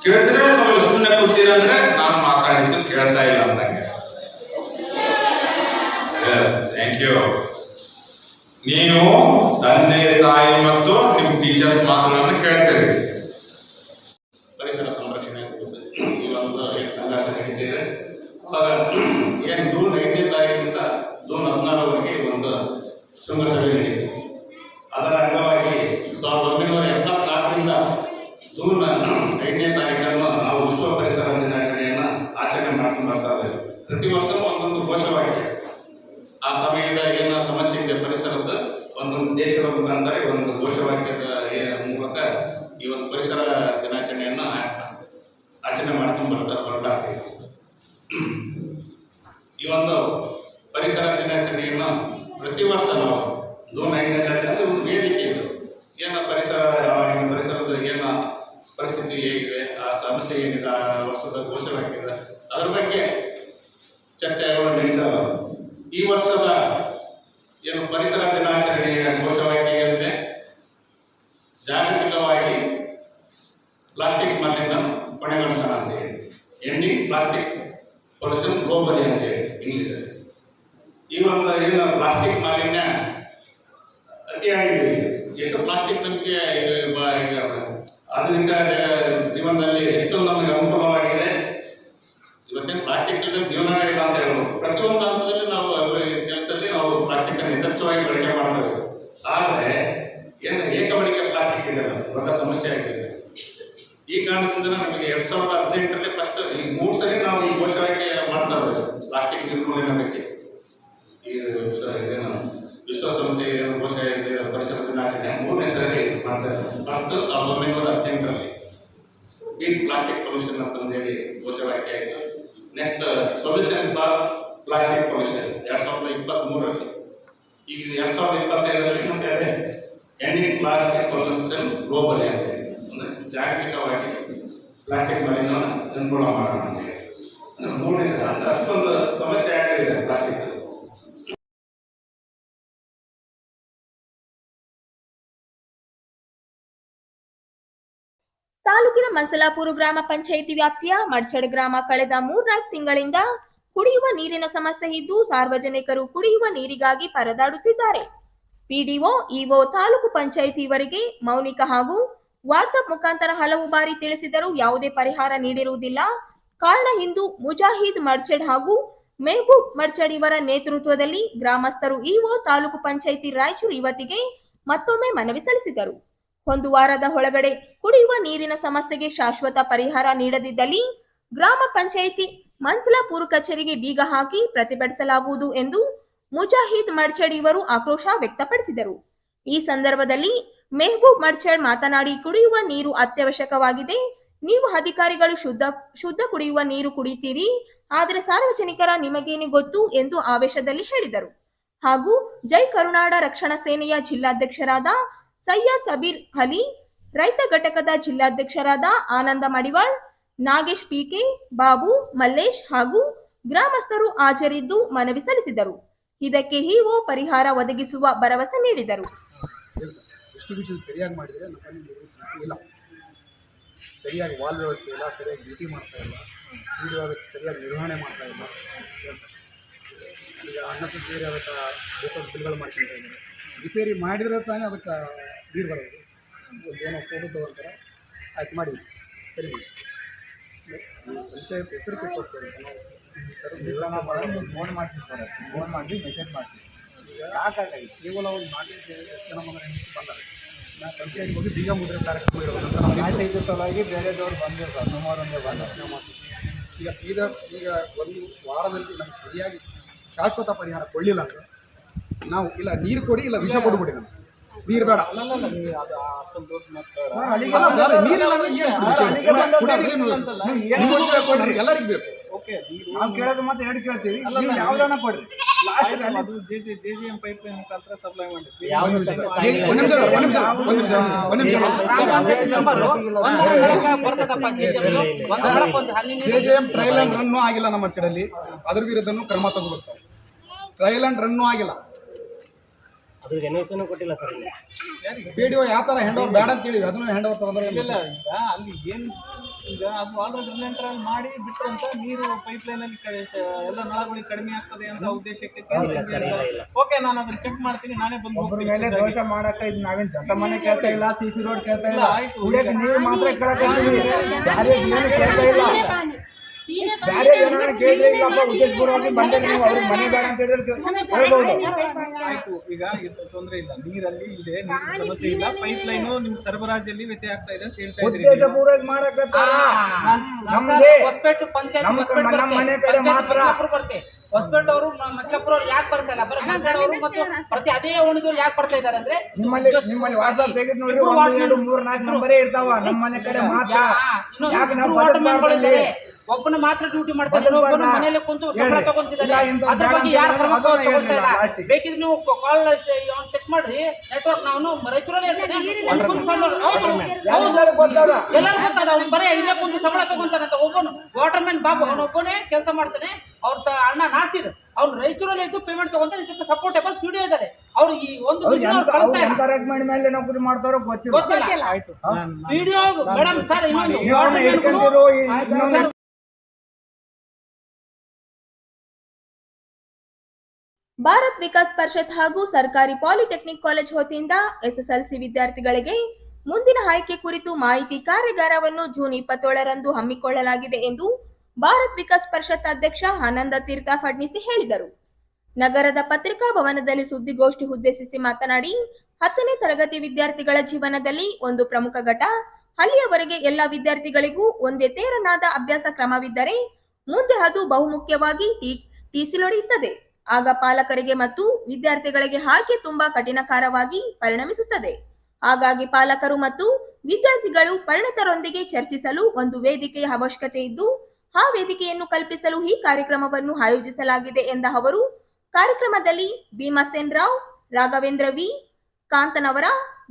ಕೇಳ್ತೀರ? ಸುಮ್ಮನೆ ಕೂತೀರಂದ್ರೆ ನಾನು ಮಾತಾಡಿದ್ದು ಕೇಳ್ತಾ ಇಲ್ಲ ಅಂದಂಗೆ. Thank you. ನೀವು ತಂದೆ ತಾಯಿ ಮತ್ತು ನಿಮ್ಮ ಟೀಚರ್ಸ್ ಮಾತುಗಳನ್ನು ಕೇಳ್ತೀರಿ. ಪರಿಸರ ಸಂರಕ್ಷಣೆ ಈ ಒಂದು ಸಂಘರ್ಷ ನಡೀತಿದೆ. ಏನು ಜೂನ್ 5ನೇ ತಾರೀಕಿನಿಂದ ಜೂನ್ 16ರವರೆಗೆ ಒಂದು ಶೃಂಗಸಭೆ ನಡೀತಿದೆ. ಅದರ ಅಂಗವಾಗಿ 1974ರಿಂದ ಜೂನ್ 5ನೇ ತಾರೀಕನ್ನು ನಾವು ವಿಶ್ವ ಪರಿಸರ ದಿನಾಚರಣೆಯನ್ನು ಆಚರಣೆ ಮಾಡ್ಕೊಂಡು ಬರ್ತಾ ಇದ್ದೇವೆ. ಪ್ರತಿ ವರ್ಷವೂ ಒಂದೊಂದು ಘೋಷವಾಗಿದೆ. ಆ ಸಮಯದ ಏನು ಸಮಸ್ಯೆ ಇದೆ ಪರಿಸರದ, ಒಂದೊಂದು ದೇಶದ ಮುಖಾಂತರ ಒಂದು ಘೋಷವಾಕ್ಯದ ಮೂಲಕ ಈ ಒಂದು ಪರಿಸರ ದಿನಾಚರಣೆಯನ್ನು ಆಚರಣೆ ಮಾಡ್ಕೊಂಡು ಬರ್ತಾಯಿದ್ದೀವಿ. ಈ ಒಂದು ಪರಿಸರ ದಿನಾಚರಣೆಯನ್ನು ಪ್ರತಿ ವರ್ಷ ನಾವು ಜೂನ್ 5ನೇ ತಾರೀಕು ಒಂದು ವೇದಿಕೆ ಇದೆ. ಏನು ಪರಿಸರದ ಏನು ಪರಿಸ್ಥಿತಿ ಹೇಗಿದೆ, ಆ ಸಮಸ್ಯೆ ಏನಿದೆ, ಆ ವರ್ಷದ ಘೋಷವಾಕ್ಯದ ಅದರ ಬಗ್ಗೆ ಚರ್ಚೆಗಳು ನಡೀತಾವೆ. ಈ ವರ್ಷದ ಏನು ಪರಿಸರ ದಿನಾಚರಣೆಯ ಘೋಷವಾಕ್ಯ ಏನಿದೆ, ಜಾಗತಿಕವಾಗಿ ಪ್ಲಾಸ್ಟಿಕ್ ಮಾಲಿನ್ಯ ಕೊನೆಗೊಳಿಸೋಣ ಅಂತೇಳಿ, ಎಂಡಿಂಗ್ ಪ್ಲಾಸ್ಟಿಕ್ ಪೊಲ್ಯೂಷನ್ ಗ್ಲೋಬಲಿ ಅಂತೇಳಿ ಇಂಗ್ಲೀಷಲ್ಲಿ. ಈ ಒಂದು ಏನು ಪ್ಲಾಸ್ಟಿಕ್ ಮಾಲಿನ್ಯ ಅತಿಯಾಗಿದೆ. ಎಷ್ಟು ಪ್ಲಾಸ್ಟಿಕ್ ನಮಗೆ ಆಧುನಿಕ ಜೀವನದಲ್ಲಿ ಎಷ್ಟು ನಮಗೆ ಅನುಕೂಲವಾಗಿದೆ. ಇವತ್ತೇನು ಪ್ಲಾಸ್ಟಿಕ್ ಇಲ್ಲದೆ ಜೀವನ ಇಲ್ಲ ಅಂತ ಹೇಳ್ಬೋದು. ಪ್ರತಿಯೊಂದು ಹಂತದಲ್ಲಿ ನಾವು ಕೆಲಸದಲ್ಲಿ ನಾವು ಪ್ಲಾಸ್ಟಿಕ್ ಅನ್ನು ಯಥೇಚ್ಛವಾಗಿ ಬಳಕೆ ಮಾಡ್ತೇವೆ. ಆದರೆ ಏನು ಏಕಬಳಕೆ ಪ್ಲಾಸ್ಟಿಕ್ ಇದೆ, ದೊಡ್ಡ ಸಮಸ್ಯೆ ಆಗಿದೆ. ಈ ಕಾರಣದಿಂದ ನಮಗೆ 2018ರಲ್ಲಿ ಫಸ್ಟ್ ಈ 3 ಸರಿ ನಾವು ಈ ಘೋಷವಾಕ್ಯ ಮಾಡ್ತಾ ಇದ್ದೇವೆ ಪ್ಲಾಸ್ಟಿಕ್ ನಿರ್ಮೂಲನೆ ಬಗ್ಗೆ. ಇದೇನು ವಿಶ್ವಸಂಸ್ಥೆ ಘೋಷ ಪರಿಸರ ದಿನಾಚರಣೆ 3ನೇ ಸರಿ ಮಾಡ್ತಾ ಇದ್ದೇವೆ. ಫಸ್ಟ್ 1918ರಲ್ಲಿ ಬೀಟ್ ಪ್ಲಾಸ್ಟಿಕ್ ಪೊಲ್ಯೂಷನ್ ಅಂತಂದೇಳಿ ಘೋಷವಾಕ್ಯ ಆಯಿತು. Next solution for plastic pollution 2023ರಲ್ಲಿ. ಈಗ 2025ರಲ್ಲಿ ಮತ್ತೆ ಅದೇ ಎಂಡಿಂಗ್ ಪ್ಲಾಸ್ಟಿಕ್ ಪೊಲ್ಯೂಷನ್ ಗ್ಲೋಬಲಿ ಅಂತ ಹೇಳಿ, ಅಂದರೆ ಜಾಗತಿಕವಾಗಿ ಪ್ಲಾಸ್ಟಿಕ್ ಮಾಲಿನ್ಯವನ್ನು ನಿರ್ಮೂಲನೆ ಮಾಡೋಣ ಅಂತ ಹೇಳಿ. ಅಂದರೆ 3ನೇ ಸರಿ ಅಂತ ಅಷ್ಟೊಂದು ಸಮಸ್ಯೆ ಆಗಿದೆ ಪ್ಲಾಸ್ಟಿಕ್. ತಾಲೂಕಿನ ಮನ್ಸಲಾಪುರ ಗ್ರಾಮ ಪಂಚಾಯಿತಿ ವ್ಯಾಪ್ತಿಯ ಮಡ್ಚಡ್ ಗ್ರಾಮ ಕಳೆದ 3-4 ತಿಂಗಳಿಂದ ಕುಡಿಯುವ ನೀರಿನ ಸಮಸ್ಯೆ ಇದ್ದು ಸಾರ್ವಜನಿಕರು ಕುಡಿಯುವ ನೀರಿಗಾಗಿ ಪರದಾಡುತ್ತಿದ್ದಾರೆ. ಪಿಡಿಒ, ಇಒ, ತಾಲೂಕು ಪಂಚಾಯಿತಿವರೆಗೆ ಮೌನಿಕ ಹಾಗೂ ವಾಟ್ಸ್ಆಪ್ ಮುಖಾಂತರ ಹಲವು ಬಾರಿ ತಿಳಿಸಿದರೂ ಯಾವುದೇ ಪರಿಹಾರ ನೀಡಿರುವುದಿಲ್ಲ. ಕಾರಣ ಇಂದು ಮುಜಾಹಿದ್ ಮಡ್ಚಡ್ ಹಾಗೂ ಮೆಹಬೂಬ್ ಮಡ್ಚಡಿಯವರ ನೇತೃತ್ವದಲ್ಲಿ ಗ್ರಾಮಸ್ಥರು ಇಒ ತಾಲೂಕು ಪಂಚಾಯಿತಿ ರಾಯಚೂರು ಯುವತಿಗೆ ಮತ್ತೊಮ್ಮೆ ಮನವಿ ಸಲ್ಲಿಸಿದರು. ಒಂದು ವಾರದ ಒಳಗಡೆ ಕುಡಿಯುವ ನೀರಿನ ಸಮಸ್ಯೆಗೆ ಶಾಶ್ವತ ಪರಿಹಾರ ನೀಡದಿದ್ದಲ್ಲಿ ಗ್ರಾಮ ಪಂಚಾಯಿತಿ ಮನ್ಸಲಾಪುರ ಕಚೇರಿಗೆ ಬೀಗ ಹಾಕಿ ಪ್ರತಿಭಟಿಸಲಾಗುವುದು ಎಂದು ಮುಜಾಹಿದ್ ಮಡ್ಚಡಿಯವರು ಆಕ್ರೋಶ ವ್ಯಕ್ತಪಡಿಸಿದರು. ಈ ಸಂದರ್ಭದಲ್ಲಿ ಮೆಹಬೂಬ್ ಮಡ್ಚಡ್ ಮಾತನಾಡಿ, ಕುಡಿಯುವ ನೀರು ಅತ್ಯವಶ್ಯಕವಾಗಿದೆ. ನೀವು ಅಧಿಕಾರಿಗಳು ಶುದ್ಧ ಕುಡಿಯುವ ನೀರು ಕುಡಿತೀರಿ, ಆದರೆ ಸಾರ್ವಜನಿಕರ ನಿಮಗೇನು ಗೊತ್ತು ಎಂದು ಆವೇಶದಲ್ಲಿ ಹೇಳಿದರು. ಹಾಗೂ ಜೈ ಕರುನಾಡ ರಕ್ಷಣಾ ಸೇನೆಯ ಜಿಲ್ಲಾಧ್ಯಕ್ಷರಾದ ಸಯ್ಯದ್ ಸಬೀರ್ ಅಲಿ, ರೈತ ಘಟಕದ ಜಿಲ್ಲಾಧ್ಯಕ್ಷರಾದ ಆನಂದ ಮಡಿವಾಳ್, ನಾಗೇಶ್ ಪಿಕೆ, ಬಾಬು, ಮಲ್ಲೇಶ್ ಹಾಗೂ ಗ್ರಾಮಸ್ಥರು ಹಾಜರಿದ್ದು ಮನವಿ ಸಲ್ಲಿಸಿದರು. ಇದಕ್ಕೆ ಇಒ ಪರಿಹಾರ ಒದಗಿಸುವ ಭರವಸೆ ನೀಡಿದರು. ಡಿಸ್ಟ್ರಿಬ್ಯೂಷನ್ ಸರಿಯಾಗಿ ಮಾಡಿದರೆ ನಮ್ಮಲ್ಲಿ ನೀರಿನ ಸಮಸ್ಯೆ ಇಲ್ಲ. ಸರಿಯಾಗಿ ವಾಲ್ ವ್ಯವಸ್ಥೆ ಇಲ್ಲ, ಸರಿಯಾಗಿ ಡ್ಯೂಟಿ ಮಾಡ್ತಾ ಇಲ್ಲ, ನೀರು ಅದಕ್ಕೆ ಸರಿಯಾಗಿ ನಿರ್ವಹಣೆ ಮಾಡ್ತಾ ಇಲ್ಲ. ಈಗ ಅನ್ನಸೇರಿ ಅದಕ್ಕೆ ಬೇಕಾದ ಬಿಲ್ಗಳು ಮಾಡ್ಕೊಳ್ತಾ ಇದ್ದಾರೆ. ರಿಪೇರಿ ಮಾಡಿದ್ರೆ ತಾನೇ ಅದಕ್ಕೆ ನೀರು ಬರೋದು. ಏನೋ ಫೋಟೋ ತಗೊಂತಾರೆ, ಆಯ್ತು ಮಾಡಿ ಸರಿ ಮಾಡಿ ಪಂಚಾಯತ್ ಹೆಸರು ಕೊಡ್ತಾರೆ. ಫೋನ್ ಮಾಡ್ತಿರ್ತಾರೆ, ಫೋನ್ ಮಾಡಿ ಮೆಸೇಜ್ ಮಾಡ್ತೀವಿ. ಯಾಕಾಗಿ ಕೇವಲ ಒಂದು 4 ಜನ ಬಂದಾಗ ನಾ ಪಂಚಾಯತ್ ಹೋಗಿ ಬೀಗ ಮುದ್ರೆ ಕಾರ್ಯಕ್ರಮ ಇರೋದು ಸಲುವಾಗಿ ಬೇರೆದವ್ರು ಬಂದಿರ್ತಾರೆ. ನಮ್ಮವರೊಂದೇ ಬಂದ ಈಗ ಒಂದು ವಾರದಲ್ಲಿ ನಮ್ಗೆ ಸರಿಯಾಗಿ ಶಾಶ್ವತ ಪರಿಹಾರ ಕೊಡಲಿಲ್ಲ ಅಂದರೆ ನಾವು ಇಲ್ಲ ನೀರು ಕೊಡಿ, ಇಲ್ಲ ವಿಷ ಕೊಡ್ಬಿಡಿ. ನಮ್ಗೆ ನೀರು ಬೇಡ. ಎಲ್ಲರಿಗೂ ಬೇಕು. ನಾವು ಕೇಳೋದು ಮತ್ತೆ ಎರಡು ಕೇಳ್ತೀವಿ, ಯಾವ್ದಾನ ಕೊಡ್ರಿ. JJM ಪೈಪ್ಲೈನ್ ಮುಖಾಂತರ ಸಪ್ಲೈ ಮಾಡಿದ್ವಿ. JJM ಟ್ರಯಲ್ ಅಂಡ್ ರನ್ನು ಆಗಿಲ್ಲ ನಮ್ಮ ಚಡಲ್ಲಿ, ಅದ್ರ ವಿರುದ್ಧನೂ ಕ್ರಮ ತಗೋಬೇಕು. ಟ್ರಯಲ್ ಅಂಡ್ ರನ್ನು ಆಗಿಲ್ಲ, PDO ಯಾವ ಥರ ಹ್ಯಾಂಡ್ ಓವರ್ ಬೇಡ ಅಂತ ಹೇಳಿವಿ, ಅದನ್ನು ಹ್ಯಾಂಡ್ ಓವರ್ ತಗೊಂಡ್ರೆ ಇಲ್ಲ. ಈಗ ಅಲ್ಲಿ ಏನು ಈಗ ಅದು ಆಲ್ರೆಡಿ ರಿಲೆಂಟ್ರಲ್ಲಿ ಮಾಡಿ ಬಿಟ್ಟರು ಅಂತ ನೀರು ಪೈಪ್ಲೈನಲ್ಲಿ ಎಲ್ಲ ನಳಗಳಿಗೆ ಕಡಿಮೆ ಆಗ್ತದೆ ಅಂತ ಉದ್ದೇಶಕ್ಕೆ ಓಕೆ, ನಾನು ಅದನ್ನ ಚೆಕ್ ಮಾಡ್ತೀನಿ, ನಾನೇ ಬಂದು ಮೇಲೆ ದೋಷ ಮಾಡಕ್ಕೆ ಇದು ನಾವೇನು ಜಂತ ಮನೆ ಕೇಳ್ತಾ ಇಲ್ಲ, CC ರೋಡ್ ಕೇಳ್ತಾ ಇಲ್ಲ, ಆಯ್ತು ನೀರು ಮಾತ್ರ ಕೇಳ್ತಾ ಇಲ್ಲ. ಬೇರೆ ಜನ ಕೇಳಿದ್ರೆ ಇಲ್ಲಪ್ಪ ಉದ್ದೇಶಪೂರ್ವವಾಗಿ ಬಂದೆ ನೀವು ಅವ್ರಿಗೆ ಮನೆ ಬೇಡ ಅಂತ ಹೇಳಿದ್ರೆ ಆಯ್ತು. ಈಗ ತೊಂದರೆ ಇಲ್ಲ, ನೀರಲ್ಲಿ ಇದೆ, ನೀರಿನ ಸಮಸ್ಯೆ ಇಲ್ಲ, ಪೈಪ್ ಲೈನು ನಿಮ್ ಸರಬರಾಜಲ್ಲಿ ವ್ಯತ್ಯಯ ಆಗ್ತಾ ಇದೆ ಅಂತ ಹೇಳ್ತಾ ಇದ್ದೀರಿ. ಉದ್ದೇಶಪೂರ್ವಕ ಮಾಡಕತ್ತಾರ. ಹೊಸಪೇಟೆ ಅವರು ಮಚ್ಚಪುರ ಅವ್ರು ಯಾಕೆ ಬರ್ತಾ ಇಲ್ಲ, ಬರೀ ಮಂಜಾಳವರು ಮತ್ತು ಪ್ರತಿ ಅದೇ ಓಣಿದವ್ರು ಯಾಕೆ ಬರ್ತಾ ಇದ್ದಾರೆ ಅಂದ್ರೆ ನಿಮ್ಮಲ್ಲಿ ವಾಟ್ಸ್ಆಪ್ ತೆಗೆದು ನೋಡಿ 1, 2, 3, 4 ನಂಬರೇ ಇರ್ತಾವ. ನಮ್ಮ ಮನೆ ಕಡೆ ಮಾತ್ರ ಒಬ್ಬನ ಮಾತ್ರ ಡ್ಯೂಟಿ ಮಾಡ್ತಾರೆ, ಒಬ್ಬನ ಮನೆಯಲ್ಲಿ ಕುಂತು ಸಂಬಳ ತಗೊಂತಿದ್ದಾರೆ. ಅದ್ರ ಬಗ್ಗೆ ಯಾರು ಕ್ರಮ ತಗೊಳ್ತಾ ಇಲ್ಲ. ಬೇಕಿದ್ರೆ ನೀವು ಕಾಲ್ ಚೆಕ್ ಮಾಡ್ರಿ, ನೆಟ್ವರ್ಕ್ ನಾವು ರಾಯಚೂರಲ್ಲೇ ಇರ್ತದೆ, ಎಲ್ಲರೂ ಗೊತ್ತಾದ ಅವ್ನು ಬರೀ ಇಲ್ಲೇ ಕುಂತು ಸಂಬಳ ತಗೊಂತಾನಂತ. ಒಬ್ಬನು ವಾಟರ್ ಮ್ಯಾನ್ ಬಾಬು, ಅವನೊಬ್ಬನೇ ಕೆಲಸ ಮಾಡ್ತಾನೆ. ಅವ್ರ ಅಣ್ಣ ನಾಸಿರ್ ಅವ್ನು ರಾಯಚೂರಲ್ಲಿ ಇದ್ದು ಪೇಮೆಂಟ್ ತಗೊಂತಾರೆ. ಇದಕ್ಕೆ ಸಪೋರ್ಟೇಬಲ್ PDO ಇದ್ದಾರೆ. ಅವ್ರು ಈ ಒಂದು ಮೇಲೆ ನೌಕರಿ ಮಾಡ್ತಾರೋ ಗೊತ್ತಿಲ್ಲ. PDO ಮೇಡಮ್ ಸರ್ ಇನ್ನೊಂದು ಭಾರತ್ ವಿಕಾಸ್ ಪರಿಷತ್ ಹಾಗೂ ಸರ್ಕಾರಿ ಪಾಲಿಟೆಕ್ನಿಕ್ ಕಾಲೇಜ್ ವತಿಯಿಂದ SSLC ವಿದ್ಯಾರ್ಥಿಗಳಿಗೆ ಮುಂದಿನ ಆಯ್ಕೆ ಕುರಿತು ಮಾಹಿತಿ ಕಾರ್ಯಾಗಾರವನ್ನು ಜೂನ್ 27ರಂದು ಹಮ್ಮಿಕೊಳ್ಳಲಾಗಿದೆ ಎಂದು ಭಾರತ್ ವಿಕಾಸ್ ಪರಿಷತ್ ಅಧ್ಯಕ್ಷ ಆನಂದ ತೀರ್ಥ ಫಡ್ನಿಸಿ ಹೇಳಿದರು. ನಗರದ ಪತ್ರಿಕಾ ಭವನದಲ್ಲಿ ಸುದ್ದಿಗೋಷ್ಠಿ ಉದ್ದೇಶಿಸಿ ಮಾತನಾಡಿ, 10ನೇ ತರಗತಿ ವಿದ್ಯಾರ್ಥಿಗಳ ಜೀವನದಲ್ಲಿ ಒಂದು ಪ್ರಮುಖ ಘಟ್ಟ. ಅಲ್ಲಿಯವರೆಗೆ ಎಲ್ಲ ವಿದ್ಯಾರ್ಥಿಗಳಿಗೂ ಒಂದೇ ತೇರನಾದ ಅಭ್ಯಾಸ ಕ್ರಮವಿದ್ದರೆ ಮುಂದೆ ಅದು ಬಹುಮುಖ್ಯವಾಗಿ ಟೀಸಿಲೊಡೆಯುತ್ತದೆ. ಆಗ ಪಾಲಕರಿಗೆ ಮತ್ತು ವಿದ್ಯಾರ್ಥಿಗಳಿಗೆ ಆಯ್ಕೆ ತುಂಬಾ ಕಠಿಣಕರವಾಗಿ ಪರಿಣಮಿಸುತ್ತದೆ. ಹಾಗಾಗಿ ಪಾಲಕರು ಮತ್ತು ವಿದ್ಯಾರ್ಥಿಗಳು ಪರಿಣಿತರೊಂದಿಗೆ ಚರ್ಚಿಸಲು ಒಂದು ವೇದಿಕೆಯ ಅವಶ್ಯಕತೆ ಇದ್ದು, ಆ ವೇದಿಕೆಯನ್ನು ಕಲ್ಪಿಸಲು ಈ ಕಾರ್ಯಕ್ರಮವನ್ನು ಆಯೋಜಿಸಲಾಗಿದೆ ಎಂದ ಅವರು, ಕಾರ್ಯಕ್ರಮದಲ್ಲಿ ಭೀಮಸೇನ್ ರಾವ್, ರಾಘವೇಂದ್ರ ವಿ, ಕಾಂತನವರ,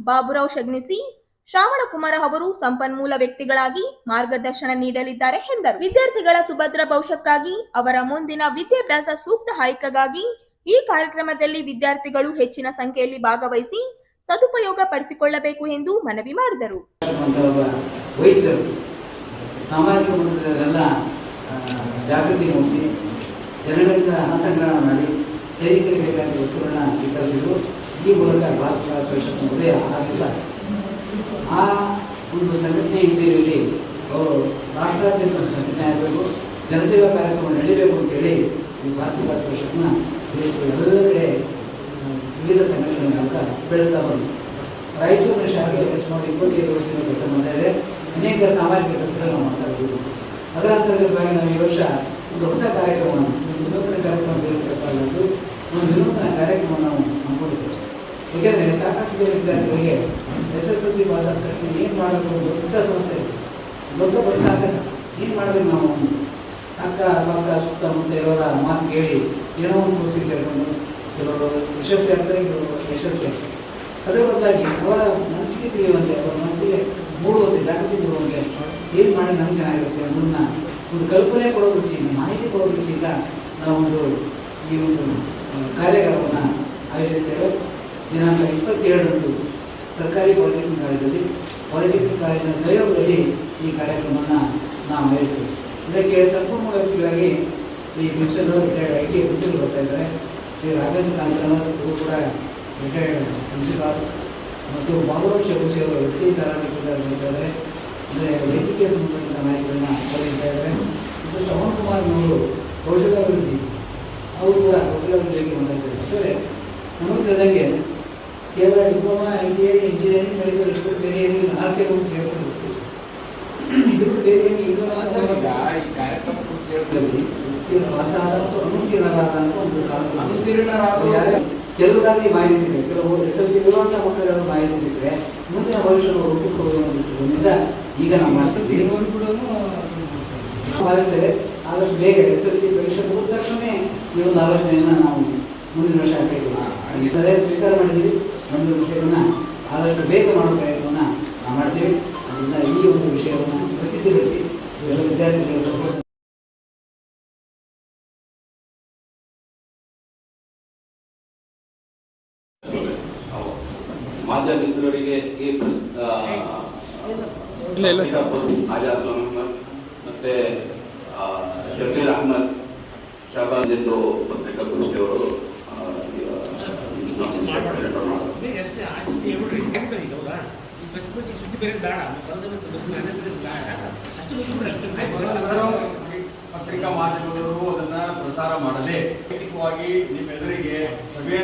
ಬಾಬುರಾವ್ ಶಗ್ನಿಸಿ, ಶ್ರಾವಣಕುಮಾರ ಅವರು ಸಂಪನ್ಮೂಲ ವ್ಯಕ್ತಿಗಳಾಗಿ ಮಾರ್ಗದರ್ಶನ ನೀಡಲಿದ್ದಾರೆ ಎಂದರು. ವಿದ್ಯಾರ್ಥಿಗಳ ಸುಭದ್ರ ಭವಿಷ್ಯಕ್ಕಾಗಿ ಅವರ ಮುಂದಿನ ವಿದ್ಯಾಭ್ಯಾಸ ಸೂಕ್ತ ಆಯ್ಕೆಗಾಗಿ ಈ ಕಾರ್ಯಕ್ರಮದಲ್ಲಿ ವಿದ್ಯಾರ್ಥಿಗಳು ಹೆಚ್ಚಿನ ಸಂಖ್ಯೆಯಲ್ಲಿ ಭಾಗವಹಿಸಿ ಸದುಪಯೋಗ ಪಡಿಸಿಕೊಳ್ಳಬೇಕು ಎಂದು ಮನವಿ ಮಾಡಿದರು. ಸಾಮಾಜಿಕ ಬಂಧುಗಳೆಲ್ಲ ಜಾಗೃತಿ ಮೂಡಿಸಿ ಜನಗಳಿಂದ ಹಣ ಸಂಗ್ರಹಣ ಮಾಡಿ ಸೈನಿಕರಿಗೆ ಬೇಕಾದ ವಸ್ತುಗಳನ್ನ ವಿತರಿಸಿದ್ರು. ಈ ಮೂಲಕ ಭಾರತ ಪರಿಷತ್ ಉದಯ ಆ ಒಂದು ಸಂಘಟನೆ ಹಿನ್ನೆಲೆಯಲ್ಲಿ ರಾಷ್ಟ್ರಾದ್ಯಂತ ಸಂಘಟನೆ ಆಗಬೇಕು, ಜನಸೇವಾ ಕಾರ್ಯಕ್ರಮ ನಡೀಬೇಕು ಅಂತೇಳಿ ಈ ಭಾರತ ವಿಕಾಸ ಪರಿಷತ್ನ ದೇಶದ ಎಲ್ಲ ಕಡೆ ವಿವಿಧ ಸಂಘಟನೆಗಳ ಮೂಲಕ ಬೆಳೆಸ್ತಾ ಬಂದು ರಾಯಚೂರಿನ ಶಾಲೆಗೆ ಖರ್ಚು ಮಾಡಿ 25 ವರ್ಷದಿಂದ ಕೆಲಸ ಮಾಡ್ತಾ ಇದೆ. ಅನೇಕ ಸಾಮಾಜಿಕ ಕೆಲಸಗಳನ್ನು ಮಾಡ್ತಾ ಇದ್ದೀವಿ. ಅದರ ಅಂತರ್ಗತವಾಗಿ ನಾವು ಈ ವರ್ಷ ಒಂದು ಹೊಸ ಕಾರ್ಯಕ್ರಮವನ್ನು, ವಿನೂತನ ಕಾರ್ಯಕ್ರಮ ಬೇಕಿರಬಾರದು, ಒಂದು ವಿನೂತನ ಕಾರ್ಯಕ್ರಮವನ್ನು ನಾವು ಹಮ್ಮಿಕೊಂಡಿದ್ದೇವೆ. ಏಕೆಂದರೆ ಸಾಕಷ್ಟು ಜನ ವಿದ್ಯಾರ್ಥಿಗಳಿಗೆ SSLC ಪಾಸ್ ಆದ ತಕ್ಷಣ ಏನು ಮಾಡಬೇಕು ದೊಡ್ಡ ಸಮಸ್ಯೆ ಇದೆ, ದೊಡ್ಡ ಪ್ರಶ್ನೆ ಆಗ್ತದೆ. ಏನು ಮಾಡಬೇಕು ನಾವು ಅಕ್ಕ ಪಕ್ಕ ಸುತ್ತಮುತ್ತ ಇರೋರ ಮಾತು ಕೇಳಿ ಏನೋ ಒಂದು ಕೋರ್ಸಿ ಸೇರಿಕೊಂಡು ಕೆಲವರು ಯಶಸ್ವಿ ಆಗ್ತಾರೆ, ಕೆಲವರು ಯಶಸ್ವಿ ಆಗ್ತಾರೆ. ಅದರ ಬದಲಾಗಿ ಅವರ ಮನಸ್ಸಿಗೆ ತಿಳಿಯುವಂತೆ, ಅವರ ಮನಸ್ಸಿಗೆ ಮೂಡುವಂತೆ, ಜಾಗೃತಿ ಮೂಡುವಂತೆ ಏನು ಮಾಡಿ ನಮ್ಗೆ ಚೆನ್ನಾಗಿರುತ್ತೆ ಅನ್ನೋದನ್ನ ಒಂದು ಕಲ್ಪನೆ ಕೊಡೋ ದೃಷ್ಟಿಯಿಂದ, ಮಾಹಿತಿ ಕೊಡೋ ದೃಷ್ಟಿಯಿಂದ ನಾವು ಈ ಒಂದು ಕಾರ್ಯಾಗಾರವನ್ನು ಆಯೋಜಿಸ್ತೇವೆ. ದಿನಾಂಕ 27ರಂದು ಸರ್ಕಾರಿ ಪಾಲಿಟೆಕ್ನಿಕ್ ಕಾಲೇಜಲ್ಲಿ, ಪಾಲಿಟೆಕ್ನಿಕ್ ಕಾಲೇಜಿನ ಸಹಯೋಗದಲ್ಲಿ ಈ ಕಾರ್ಯಕ್ರಮವನ್ನು ನಾವು ಆಯೋಜಿಸ್ತೇವೆ. ಇದಕ್ಕೆ ಸಂಪೂರ್ಣ ವ್ಯಕ್ತಿಗಳಾಗಿ ಶ್ರೀ ಭಿಕ್ಷಲ್ ರಿಟೈರ್ಡ್ IT ಆಫೀಸರ್ ಬರ್ತಾ ಇದ್ದಾರೆ, ಶ್ರೀ ರಾಘವೇಂದ್ರ ಕಾಂತರಾವ್ ಅವರು ಕೂಡ ರಿಟೈರ್ಡ್ ಪ್ರಿನ್ಸಿಪಾಲ್, ಮತ್ತು ಬಾಬುರಾವ್ ಶಬುಜಿ ಅವರು SK ಪ್ಯಾರಾಮೆಡಿಕಲ್ ಬರ್ತಾ ಇದ್ದಾರೆ. ಅಂದರೆ ವೈದ್ಯಕೀಯ ಸಂಬಂಧಪಟ್ಟ ಮಾಹಿತಿಗಳನ್ನ ಬರೀತಾ ಇದ್ದಾರೆ. ಮತ್ತು ಶ್ರವಣ್ ಕುಮಾರ್ ಅವರು ಕೌಶಲ್ಯಾಭಿವೃದ್ಧಿ, ಅವರು ಕೂಡ ಕೌಶಲ್ಯಾಭಿವೃದ್ಧಿಗೆ ಮಾತಾಡ್ತಾರೆ. ನಮಗೆ ತಿಳಿದಂಗೆ ಕೇವಲ ಡಿಪ್ಲೊಮಾ, ITI, ಇಂಜಿನಿಯರಿಂಗ್, ಮೆಡಿಕಲ್ ಇಷ್ಟು ಬೇರೆ ಏನಿಲ್ಲ, RCM ಸೇರ್ಕೊಂಡು ಇದು ಬೇರೆ ಏನಿಲ್ಲ. ಈ ಕಾರ್ಯಕ್ರಮ ಪಾಸಾದಂತೂ ಅನುತ್ತೀರ್ಣರಾದ ಅಂತ ಒಂದು ಅನುತ್ತೀರ್ಣರಾದ ಕೆಲವರಾಗಿ ಮಾಹಿತಿ ಸಿಕ್ಕರೆ, ಕೆಲವು SSLC ಇರುವಂಥ ಮಕ್ಕಳಿಗಾದ್ರೂ ಮಾಹಿತಿ ಸಿಕ್ಕರೆ ಮುಂದಿನ ಭವಿಷ್ಯವನ್ನು ರೂಪಿಸಿಕೊಳ್ಳುವುದರಿಂದ ಈಗ ನಾವು ಮಾಡ್ತೀವಿ, ಭಾವಿಸ್ತೇವೆ. ಆದಷ್ಟು ಬೇಗ SSLC ಪರೀಕ್ಷೆ ಮುಗಿದ ತಕ್ಷಣವೇ ಈ ಒಂದು ಆಲೋಚನೆಯನ್ನು ನಾವು ಮುಂದಿನ ವರ್ಷ ಹಾಕಿದ್ದೀವಿ, ಸ್ವೀಕಾರ ಮಾಡಿದ್ದೀವಿ. ಮುಂದಿನ ವಿಷಯವನ್ನು ಆದಷ್ಟು ಬೇಗ ಮಾಡೋ ಪ್ರಯತ್ನವನ್ನು ನಾವು ಮಾಡ್ತೀವಿ. ಅದರಿಂದ ಈ ಒಂದು ವಿಷಯವನ್ನು ಪ್ರಸಿದ್ಧಿಗೊಳಿಸಿ ಎಲ್ಲ ವಿದ್ಯಾರ್ಥಿಗಳು ಮಾಧ್ಯಮ ಮಿತ್ರರಿಗೆ ಈ ಆಜಾದ್ ಅಹಮದ್ ಮತ್ತೆ ಶಬೀರ್ ಅಹಮದ್ ಶಹಬಾಜ್ ಎಂದು ಪತ್ರಿಕಾಗೋಷ್ಠಿಯವರು ಪತ್ರಿಕಾ ಮಾಧ್ಯಮದವರು ಅದನ್ನ ಪ್ರಸಾರ ಮಾಡದೆ ನೈತಿಕವಾಗಿ ನಿಮ್ಮೆಲ್ಲರಿಗೆ ಸಭೆ